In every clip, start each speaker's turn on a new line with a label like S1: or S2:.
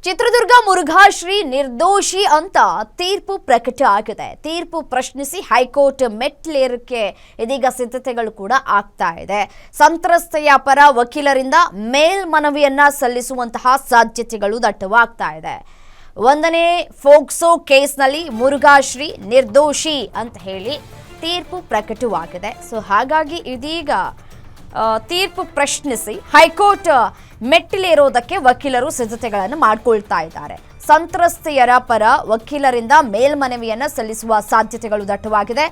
S1: ಚಿತ್ರದುರ್ಗ ಮುರುಘಾಶ್ರೀ ನಿರ್ದೋಷಿ ಅಂತ ತೀರ್ಪು ಪ್ರಕಟ ಆಗಿದೆ. ತೀರ್ಪು ಪ್ರಶ್ನಿಸಿ ಹೈಕೋರ್ಟ್ ಮೆಟ್ಲೇರಕ್ಕೆ ಇದೀಗ ಸಿದ್ಧತೆಗಳು ಕೂಡ ಆಗ್ತಾ ಇದೆ. ಸಂತ್ರಸ್ತೆಯ ಪರ ವಕೀಲರಿಂದ ಮೇಲ್ಮನವಿಯನ್ನ ಸಲ್ಲಿಸುವಂತಹ ಸಾಧ್ಯತೆಗಳು ದಟ್ಟವಾಗ್ತಾ ಇದೆ. ಒಂದನೇ ಫೋಕ್ಸೋ ಕೇಸ್ನಲ್ಲಿ ಮುರುಘಾಶ್ರೀ ನಿರ್ದೋಷಿ ಅಂತ ಹೇಳಿ ತೀರ್ಪು ಪ್ರಕಟವಾಗಿದೆ. ಸೊ ಹಾಗಾಗಿ ಇದೀಗ ತೀರ್ಪು ಪ್ರಶ್ನಿಸಿ ಹೈಕೋರ್ಟ್ ಮೆಟ್ಟಿಲೇರೋದಕ್ಕೆ ವಕೀಲರು ಸಿದ್ಧತೆಗಳನ್ನು ಮಾಡಿಕೊಳ್ತಾ ಇದ್ದಾರೆ. ಸಂತ್ರಸ್ತೆಯರ ಪರ ವಕೀಲರಿಂದ ಮೇಲ್ಮನವಿಯನ್ನು ಸಲ್ಲಿಸುವ ಸಾಧ್ಯತೆಗಳು ದಟ್ಟವಾಗಿದೆ.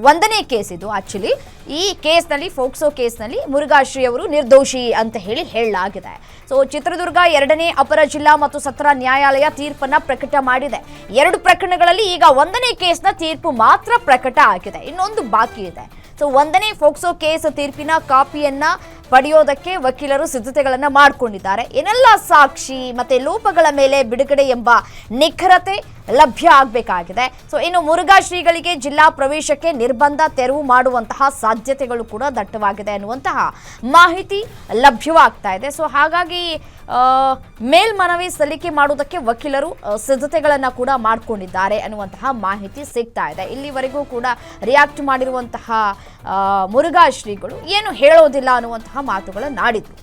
S1: ಒಂದನೇ ಕೇಸ್ ಇದು. ಆಕ್ಚುಲಿ ಈ ಕೇಸ್ನಲ್ಲಿ ಫೋಕ್ಸೋ ಕೇಸ್ನಲ್ಲಿ ಮುರುಘಾಶ್ರೀ ಅವರು ನಿರ್ದೋಷಿ ಅಂತ ಹೇಳಲಾಗಿದೆ. ಸೊ ಚಿತ್ರದುರ್ಗ ಎರಡನೇ ಅಪರ ಜಿಲ್ಲಾ ಮತ್ತು ಸತ್ರ ನ್ಯಾಯಾಲಯ ತೀರ್ಪನ್ನ ಪ್ರಕಟ ಮಾಡಿದೆ. ಎರಡು ಪ್ರಕರಣಗಳಲ್ಲಿ ಈಗ ಒಂದನೇ ಕೇಸ್ನ ತೀರ್ಪು ಮಾತ್ರ ಪ್ರಕಟ ಆಗಿದೆ, ಇನ್ನೊಂದು ಬಾಕಿ ಇದೆ. ಸೊ ಒಂದನೇ ಫೋಕ್ಸೋ ಕೇಸ್ ತೀರ್ಪಿನ ಕಾಪಿಯನ್ನ ಪಡೆಯೋದಕ್ಕೆ ವಕೀಲರು ಸಿದ್ಧತೆಗಳನ್ನು ಮಾಡಿಕೊಂಡಿದ್ದಾರೆ. ಏನೆಲ್ಲ ಸಾಕ್ಷಿ ಮತ್ತೆ ಲೋಪಗಳ ಮೇಲೆ ಬಿಡುಗಡೆ ಎಂಬ ನಿಖರತೆ ಲಭ್ಯ ಆಗಬೇಕಾಗಿದೆ. ಸೊ ಇನ್ನು ಮುರುಘಾಶ್ರೀಗಳಿಗೆ ಜಿಲ್ಲಾ ಪ್ರವೇಶಕ್ಕೆ ನಿರ್ಬಂಧ ತೆರವು ಮಾಡುವಂತಹ ಸಾಧ್ಯತೆಗಳು ಕೂಡ ದಟ್ಟವಾಗಿದೆ ಅನ್ನುವಂತಹ ಮಾಹಿತಿ ಲಭ್ಯವಾಗ್ತಾ ಇದೆ. ಸೊ ಹಾಗಾಗಿ ಮೇಲ್ಮನವಿ ಸಲ್ಲಿಕೆ ಮಾಡುವುದಕ್ಕೆ ವಕೀಲರು ಸಿದ್ಧತೆಗಳನ್ನು ಕೂಡ ಮಾಡಿಕೊಂಡಿದ್ದಾರೆ ಅನ್ನುವಂತಹ ಮಾಹಿತಿ ಸಿಗ್ತಾ ಇದೆ. ಇಲ್ಲಿವರೆಗೂ ಕೂಡ ರಿಯಾಕ್ಟ್ ಮಾಡಿರುವಂತಹ ಮುರುಘಾಶ್ರೀಗಳು ಏನು ಹೇಳೋದಿಲ್ಲ ಅನ್ನುವಂತಹ ಮಾತುಗಳನ್ನು ಆಡಿದ್ರು.